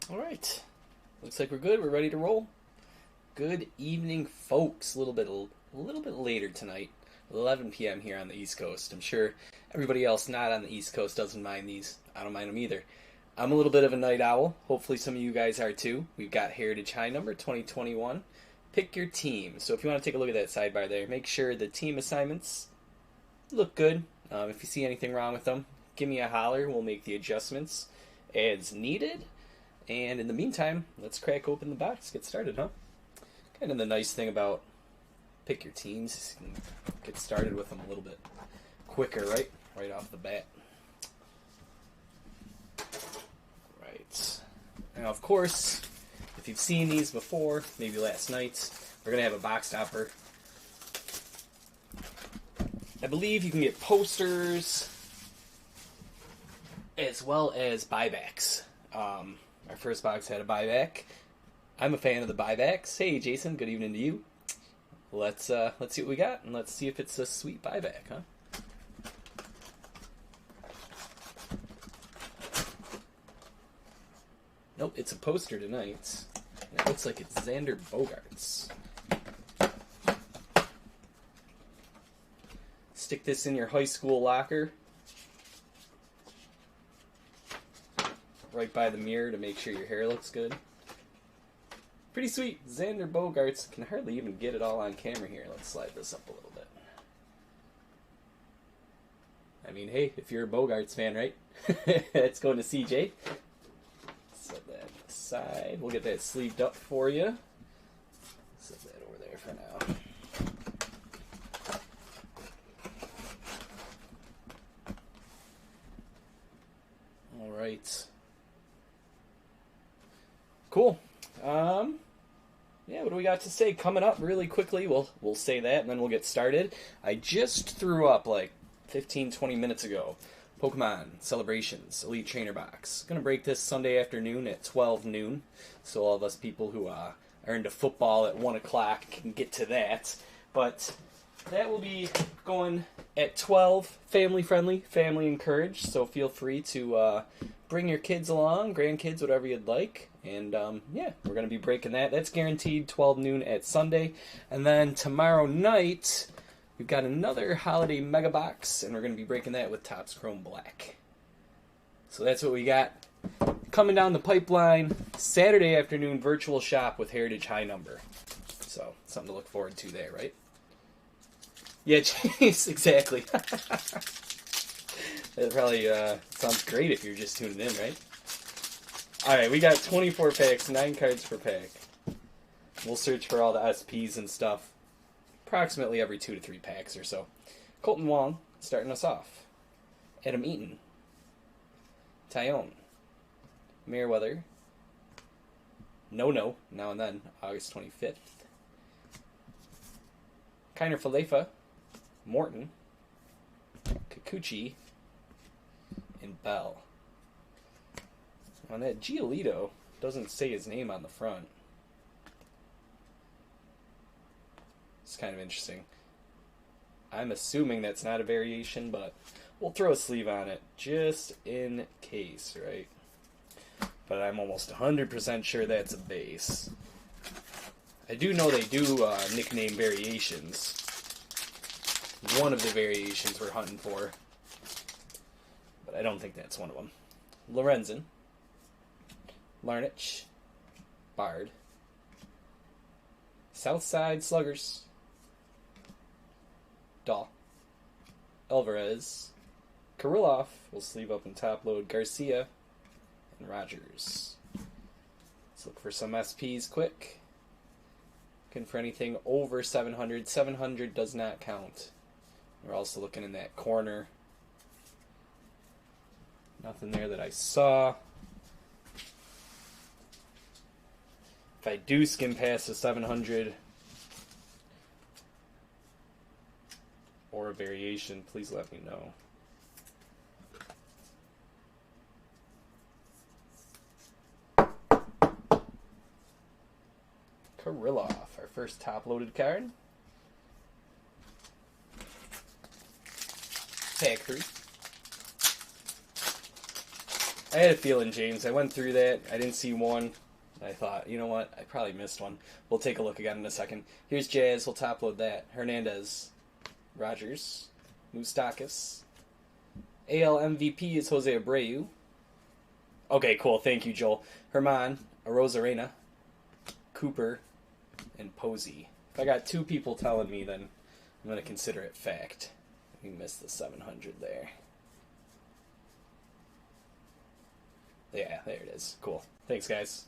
All right. Looks like we're good. We're ready to roll. Good evening, folks. A little bit later tonight. 11 p.m. here on the East Coast. I'm sure everybody else not on the East Coast doesn't mind these. I don't mind them either. I'm a little bit of a night owl. Hopefully some of you guys are too. We've got Heritage High number 2021. Pick your team. So if you want to take a look at that sidebar there, make sure the team assignments look good. If you see anything wrong with them, give me a holler. We'll make the adjustments as needed. And in the meantime, let's crack open the box. Get started, huh? Kind of the nice thing about pick your teams is you can get started with them a little bit quicker, right? Right off the bat. Right. Now, of course, if you've seen these before, maybe last night, we're going to have a box topper. I believe you can get posters as well as buybacks. Our first box had a buyback. I'm a fan of the buybacks. Hey, Jason, good evening to you. Let's see what we got, and let's see if it's a sweet buyback, huh? Nope, it's a poster tonight. And it looks like it's Xander Bogaerts. Stick this in your high school locker. Right by the mirror to make sure your hair looks good. Pretty sweet. Xander Bogaerts. Can hardly even get it all on camera here. Let's slide this up a little bit. I mean, hey, if you're a Bogaerts fan, right? It's going to CJ. Set that aside. We'll get that sleeved up for you. Set that over there for now. All right. Cool. Yeah, what do we got to say? Coming up really quickly, we'll say that, and then we'll get started. I just threw up like 15, 20 minutes ago. Pokemon Celebrations Elite Trainer Box. Gonna break this Sunday afternoon at 12 noon, so all of us people who are into football at 1 o'clock can get to that. But that will be going at 12, family friendly, family encouraged, so feel free to bring your kids along, grandkids, whatever you'd like. And yeah, we're going to be breaking that. That's guaranteed 12 noon at Sunday. And then tomorrow night, we've got another holiday mega box, and we're going to be breaking that with Topps Chrome Black. So that's what we got coming down the pipeline. Saturday afternoon virtual shop with Heritage High number. So something to look forward to there, right? Yeah, Chase, exactly. That probably sounds great if you're just tuning in, right? Alright, we got 24 packs, 9 cards per pack. We'll search for all the SPs and stuff approximately every 2 to 3 packs or so. Colton Wong starting us off. Adam Eaton. Tyone. Merriweather. No, now and then, August 25th. Kiner Falefa. Morton. Kikuchi. And Bell. On that Giolito, doesn't say his name on the front. It's kind of interesting. I'm assuming that's not a variation, but we'll throw a sleeve on it just in case, right? But I'm almost 100% sure that's a base. I do know they do nickname variations. One of the variations we're hunting for, but I don't think that's one of them. Lorenzen. Larnach, Bard, Southside Sluggers, Dahl, Alvarez, Kirilloff, we'll sleeve up and top load, Garcia, and Rogers. Let's look for some SPs quick. Looking for anything over 700. 700 does not count. We're also looking in that corner. Nothing there that I saw. If I do skim past the 700 or a variation, please let me know. Kirilloff, our first top-loaded card. Pack 3. I had a feeling, James. I went through that. I didn't see one. I thought, you know what? I probably missed one. We'll take a look again in a second. Here's Jazz. We'll top load that. Hernandez. Rogers. Moustakas. AL MVP is Jose Abreu. Okay, cool. Thank you, Joel. Herman. Arozarena. Cooper. And Posey. If I got two people telling me, then I'm going to consider it fact. We missed the 700 there. Yeah, there it is. Cool. Thanks, guys.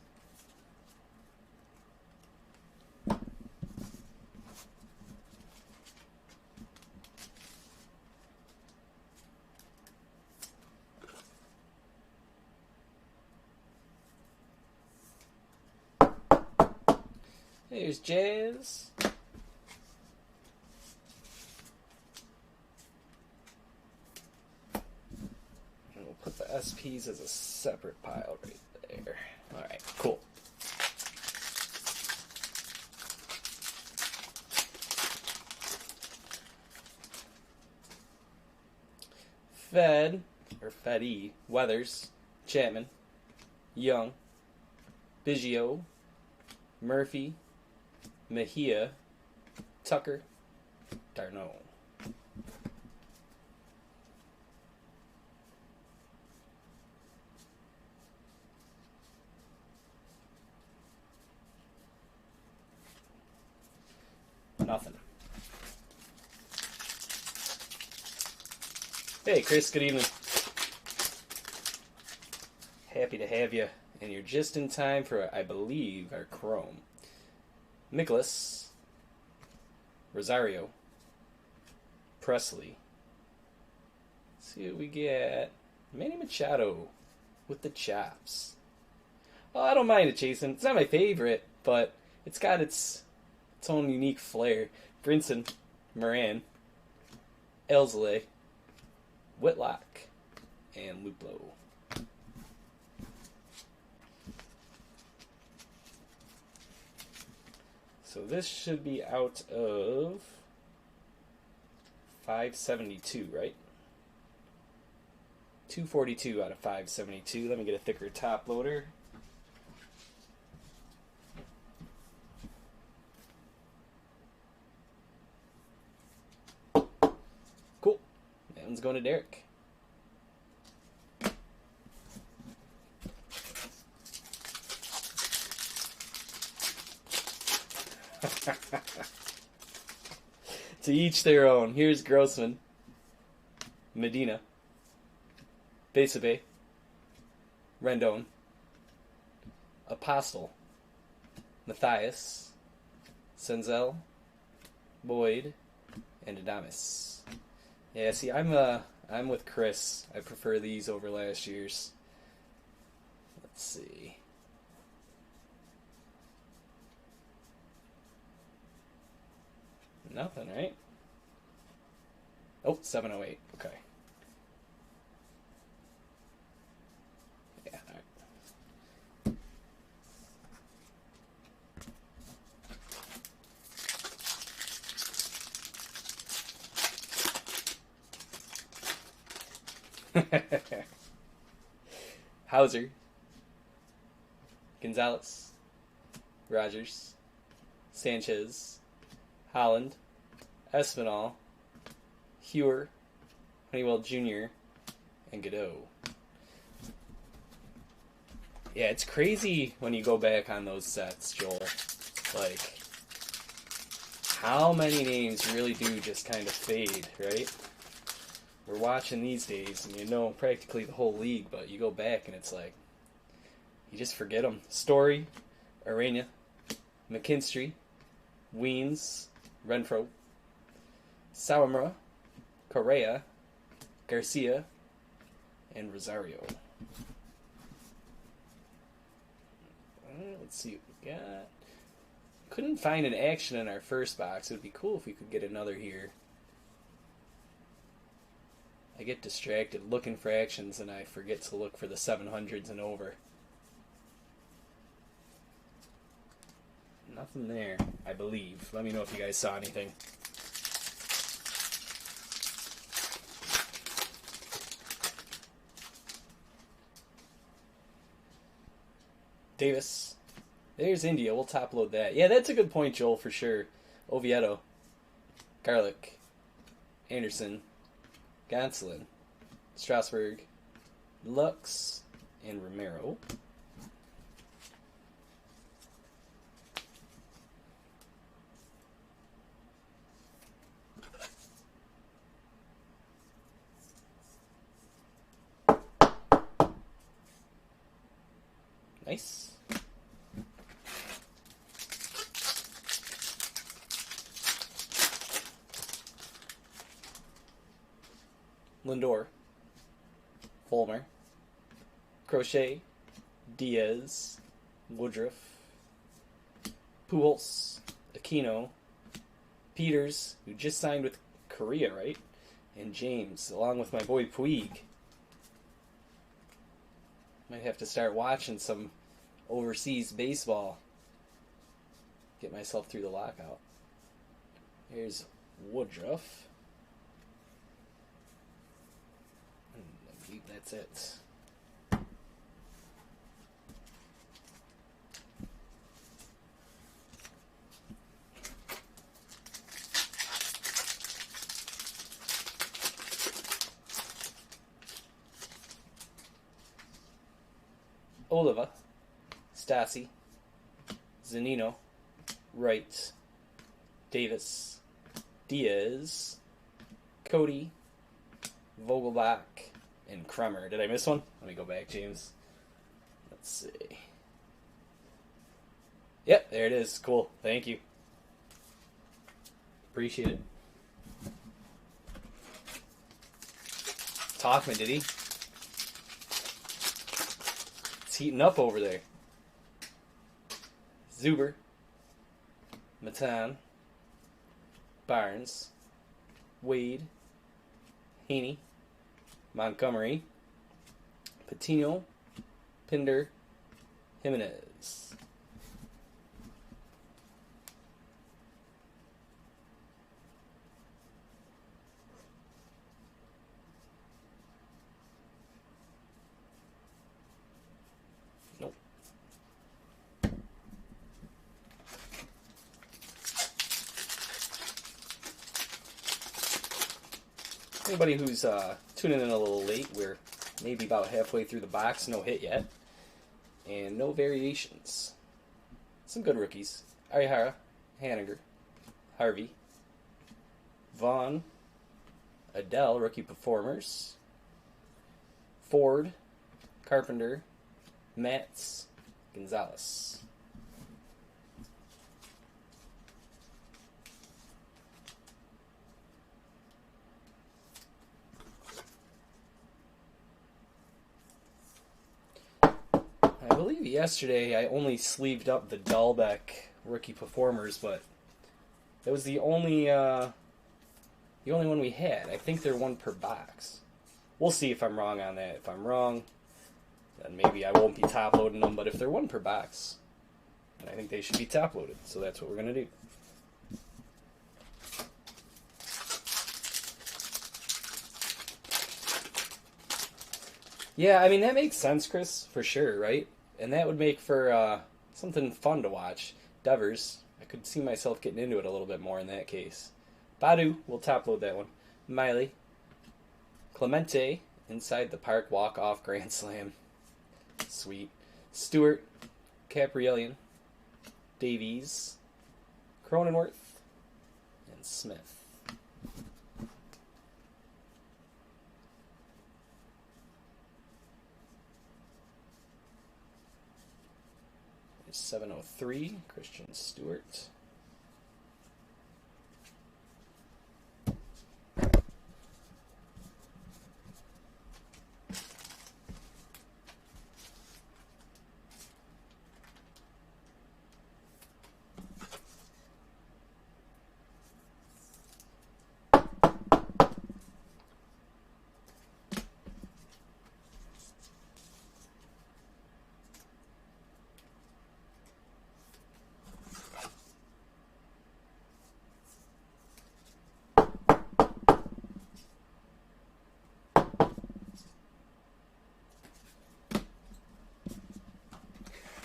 Here's Jazz. And we'll put the SPs as a separate pile right there. Alright, cool. Feddy, Weathers, Chapman, Young, Biggio, Murphy, Mejia, Tucker, Darno. Nothing. Hey, Chris, good evening. Happy to have you. And you're just in time for, I believe, our Chrome. Mikolas, Rosario, Presley. Let's see what we get. Manny Machado with the chops. Oh, I don't mind it, Jason. It's not my favorite, but it's got its own unique flair. Brinson, Moran, Elsley, Whitlock, and Luplo. So this should be out of 572, right? 242 out of 572. Let me get a thicker top loader. Cool. That one's going to Derek. To each their own. Here's Grossman, Medina, Besabe, Rendon, Apostle, Matthias, Senzel, Boyd, and Adames. Yeah, see, I'm with Chris. I prefer these over last year's. Let's see. Nothing, right? Oh, 708. Okay. Yeah, alright. Hauser. Gonzalez. Rogers. Sanchez. Holland, Espinal, Hewer, Honeywell Jr., and Godot. Yeah, it's crazy when you go back on those sets, Joel. Like, how many names really do just kind of fade, right? We're watching these days, and you know practically the whole league, but you go back and it's like, you just forget them. Story, Arena, McKinstry, Weens, Renfro, Sawamura, Correa, Garcia, and Rosario. Let's see what we got. Couldn't find an action in our first box. It would be cool if we could get another here. I get distracted looking for actions and I forget to look for the 700s and over. Nothing there, I believe. Let me know if you guys saw anything. Davis. There's India. We'll top load that. Yeah, that's a good point, Joel, for sure. Oviedo. Garlic. Anderson. Gonsolin. Strasburg. Lux. And Romero. Nice. Lindor. Fulmer. Crochet. Diaz. Woodruff. Pujols. Aquino. Peters, who just signed with Korea, right? And James, along with my boy Puig. Might have to start watching some overseas baseball. Get myself through the lockout. Here's Woodruff. And I believe that's it. Oliva, Stassi, Zanino, Wright, Davis, Diaz, Cody, Vogelbach, and Kremer. Did I miss one? Let me go back, James. Let's see. Yep, there it is. Cool. Thank you. Appreciate it. Talkman, did he? Heating up over there. Zuber, Matan, Barnes, Wade, Haney, Montgomery, Patino, Pinder, Jimenez. Anybody who's tuning in a little late, we're maybe about halfway through the box, no hit yet, and no variations. Some good rookies. Arihara, Haniger, Harvey, Vaughn, Adele, rookie performers, Ford, Carpenter, Matz, Gonzalez. I believe yesterday I only sleeved up the Dahlbeck rookie performers, but that was the only one we had. I think they're one per box. We'll see if I'm wrong on that. If I'm wrong, then maybe I won't be top loading them. But if they're one per box, then I think they should be top loaded. So that's what we're gonna do. Yeah, I mean that makes sense, Chris, for sure, right? And that would make for something fun to watch. Devers, I could see myself getting into it a little bit more in that case. Badu, we'll top load that one. Miley. Clemente, inside the park walk-off grand slam. Sweet. Stewart, Caprielian, Davies, Cronenworth, and Smith. There's 703, Christian Stewart.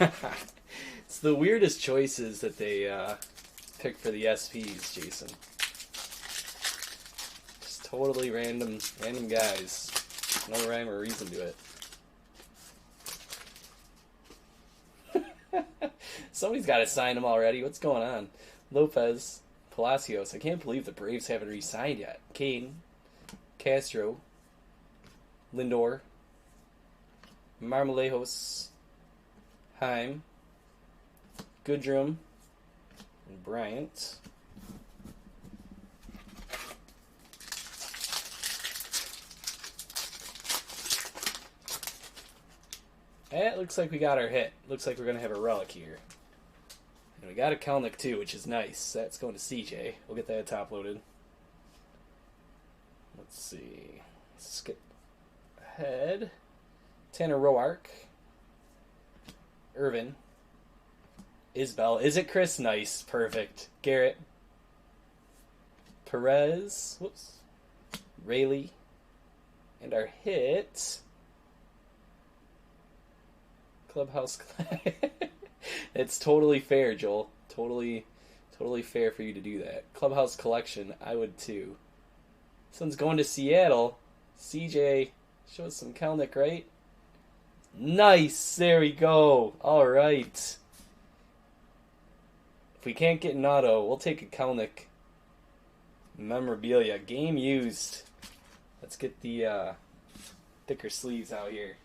It's the weirdest choices that they pick for the SPs, Jason. Just totally random guys. No rhyme or reason to it. Somebody's got to sign them already. What's going on? Lopez, Palacios. I can't believe the Braves haven't re-signed yet. Kane, Castro, Lindor, Marmolejos, Heim, Goodrum, and Bryant. It looks like we got our hit. Looks like we're going to have a relic here. And we got a Kelnick too, which is nice. That's going to CJ. We'll get that top loaded. Let's see. Skip ahead. Tanner Roark. Irvin. Isbell. Is it Chris? Nice. Perfect. Garrett. Perez. Whoops. Rayleigh. And our hit. Clubhouse. It's totally fair, Joel. Totally fair for you to do that. Clubhouse Collection. I would too. This one's going to Seattle. CJ. Show us some Kelnick, right? Nice. There we go. All right. If we can't get an auto, we'll take a Kelnick memorabilia. Game used. Let's get the thicker sleeves out here.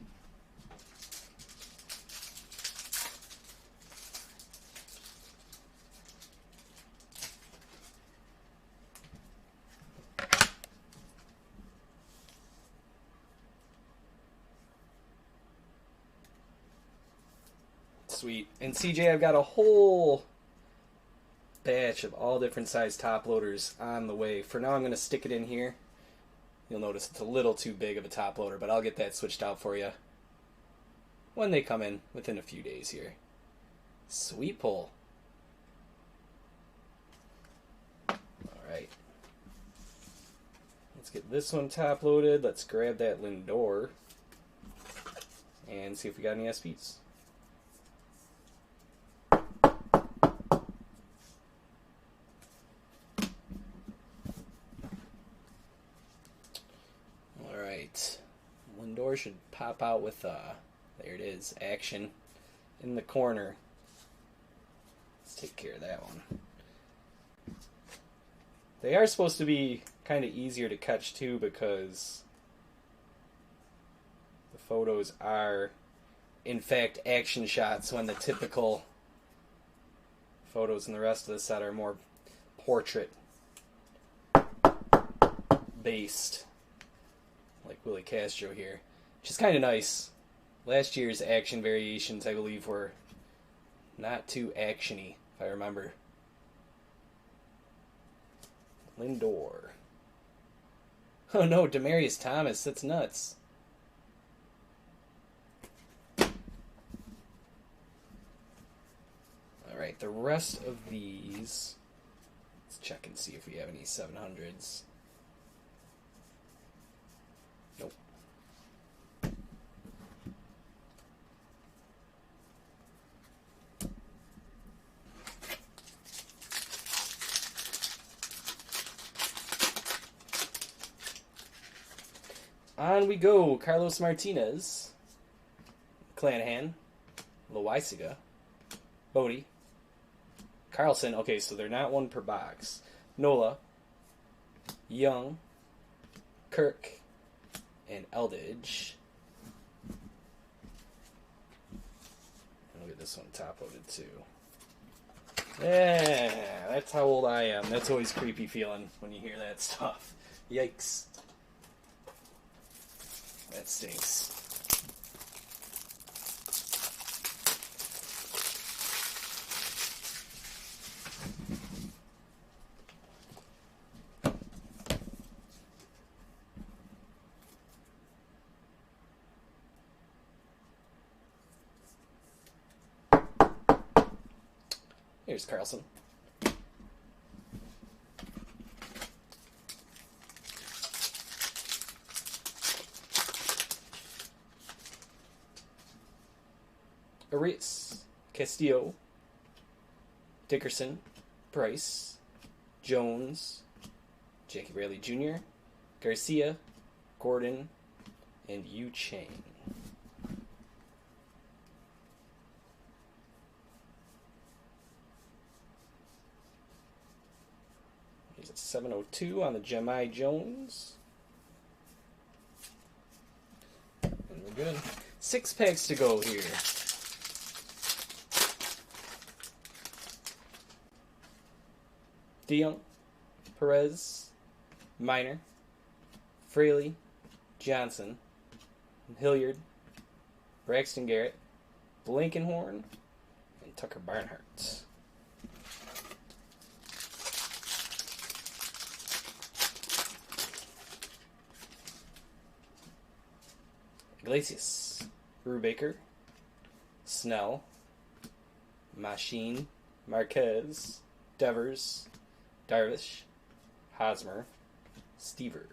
Sweet. And CJ, I've got a whole batch of all different size top loaders on the way. For now, I'm going to stick it in here. You'll notice it's a little too big of a top loader, but I'll get that switched out for you when they come in within a few days here. Sweet pull. All right. Let's get this one top loaded. Let's grab that Lindor and see if we got any SPs. Lindor should pop out with, there it is, action in the corner. Let's take care of that one. They are supposed to be kind of easier to catch too because the photos are, in fact, action shots when the typical photos in the rest of the set are more portrait based. Like Willie Castro here, which is kind of nice. Last year's action variations, I believe, were not too actiony, if I remember. Lindor. Oh no, Demaryius Thomas, that's nuts. Alright, the rest of these, let's check and see if we have any 700s. Nope. On we go. Carlos Martinez, Clanahan, Loaisiga, Bodie, Carlson. Okay, so they're not one per box. Nola, Young, Kirk, and Eldridge. And we'll get this one top loaded too. Yeah, that's how old I am. That's always creepy feeling when you hear that stuff. Yikes. That stinks. Here's Carlson. Arias. Castillo, Dickerson, Price, Jones, Jackie Bradley Jr., Garcia, Gordon, and Yu Chang. He's a 702 on the Jemai Jones. And we're good. 6 packs to go here. DeYoung, Perez, Minor, Fraley, Johnson, Hilliard, Braxton Garrett, Blankenhorn, and Tucker Barnhart. Iglesias, Brubaker, Snell, Machine, Marquez, Devers, Darvish, Hosmer, Stever.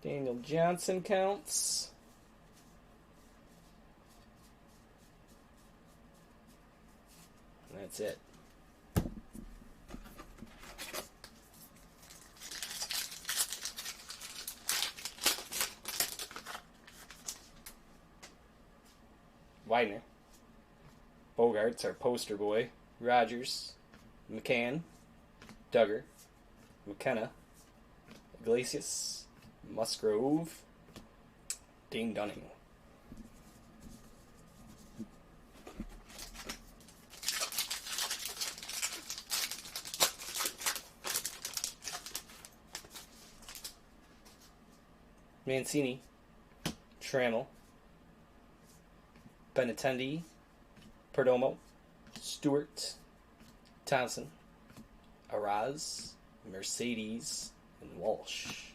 Daniel Johnson counts. And that's it. Widener, Bogarts, our poster boy, Rogers, McCann, Duggar, McKenna, Iglesias, Musgrove, Dane Dunning. Mancini, Trammell, Benintendi, Perdomo, Stewart, Thompson, Araz, Mercedes, and Walsh.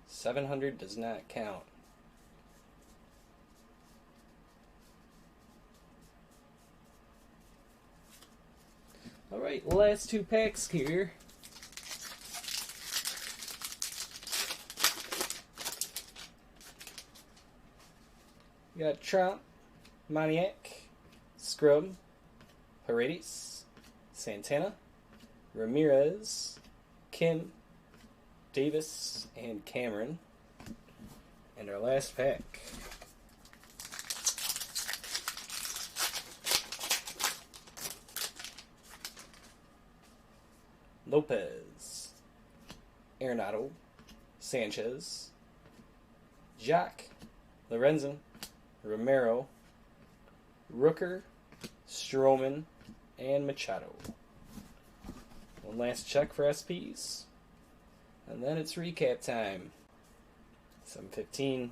$700 does not count. Alright, last 2 packs here. We got Trump, Moniak, Scrub, Paredes, Santana, Ramirez, Kim, Davis, and Cameron. And our last pack. Lopez, Arenado, Sanchez, Jacques, Lorenzen, Romero, Rooker, Stroman, and Machado. One last check for SPs. And then it's recap time. 7:15.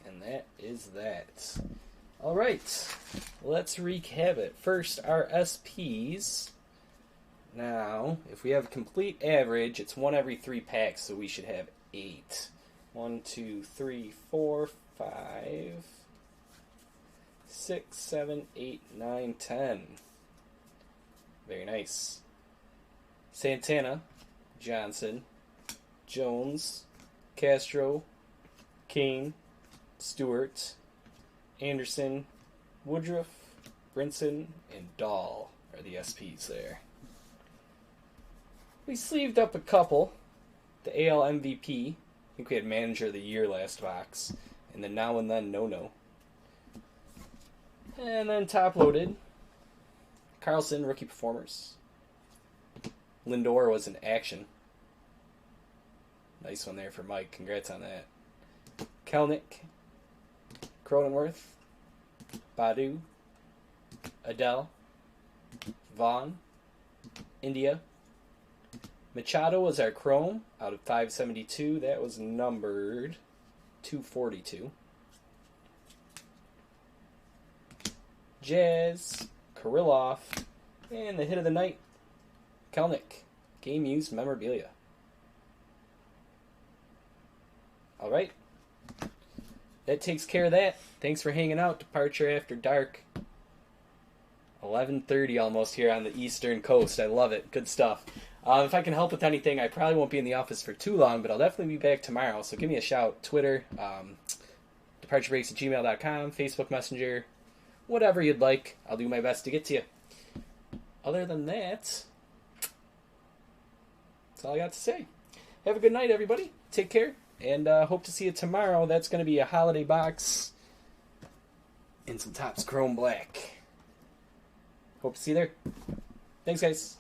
And that is that. Alright, let's recap it. First, our SPs. Now, if we have complete average, it's 1 every 3 packs, so we should have 8. 1, 2, 3, 4, 5, 6, 7, 8, 9, 10. Very nice. Santana, Johnson, Jones, Castro, Kane, Stewart, Anderson, Woodruff, Brinson, and Dahl are the SPs there. We sleeved up a couple. The AL MVP. I think we had Manager of the Year last box. And the Now and Then No-No. And then top loaded. Carlson, Rookie Performers. Lindor was in action. Nice one there for Mike. Congrats on that. Kelnick. Cronenworth. Badu. Adele. Vaughn. India. Machado was our Chrome out of 572. That was numbered 242. Jazz, Kirilloff, and the hit of the night, Kelnick. Game used memorabilia. Alright. that takes care of that. Thanks for hanging out. Departure After Dark. 11:30 almost here on the Eastern Coast. I love it. Good stuff. If I can help with anything, I probably won't be in the office for too long, but I'll definitely be back tomorrow. So give me a shout. Twitter, departurebreaks@gmail.com, Facebook Messenger, whatever you'd like. I'll do my best to get to you. Other than that, that's all I got to say. Have a good night, everybody. Take care, and hope to see you tomorrow. That's going to be a holiday box and some Topps Chrome Black. Hope to see you there. Thanks, guys.